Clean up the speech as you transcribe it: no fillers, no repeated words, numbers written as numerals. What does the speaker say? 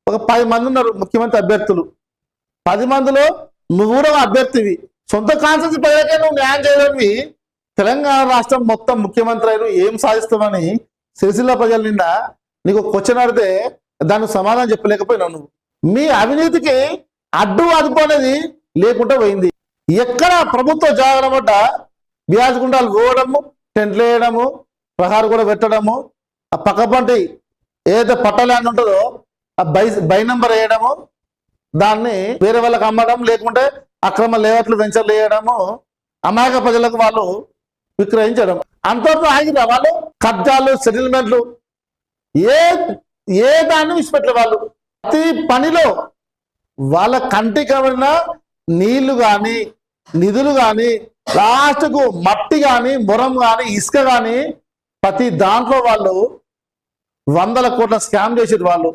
ఒక 10 మంది ఉన్నారు ముఖ్యమంత్రి అభ్యర్థులు. 10 మందిలో నువ్వు కూడా ఒక అభ్యర్థివి. సొంత కాన్స్టిట్యూన్సీ ప్రజలకే నువ్వు న్యాయం చేయలేనివి తెలంగాణ రాష్ట్రం మొత్తం ముఖ్యమంత్రి అయిన ఏం సాధిస్తామని సిరిసిల్ల ప్రజల నిండా నీకు క్వశ్చన్ అడితే దానికి సమాధానం చెప్పలేకపోయినావు నువ్వు. మీ అవినీతికి అడ్డు అదుపు అనేది లేకుండా పోయింది. ఎక్కడ ప్రభుత్వ జాగ్రత్త పడ్డ బ్యాజ్ గుండాలు పోవడము, టెంట్లు వేయడము, ప్రహారం కూడా పెట్టడము, ఆ పక్కపంటి ఏదైతే పట్ట ల్యాండ్ ఉంటుందో ఆ బై నంబర్ వేయడము, దాన్ని వేరే వాళ్ళకి అమ్మడం, లేకుంటే అక్రమ లేఅవుట్లు వెంచర్లు వేయడము, అమాయక ప్రజలకు వాళ్ళు విక్రయించడం. అంతవరకు ఆగిరా వాళ్ళు. కబ్జాలు, సెటిల్మెంట్లు ఏ దాన్ని విడిచిపెట్టలే వాళ్ళు. ప్రతి పనిలో వాళ్ళ కంటికి కమిన నీళ్లు కానీ, నిధులు కానీ, లాస్ట్కు మట్టి కానీ, మురం కానీ, ఇసుక కానీ ప్రతి దాంట్లో వాళ్ళు 100 కోట్ల స్కామ్ చేసేది వాళ్ళు.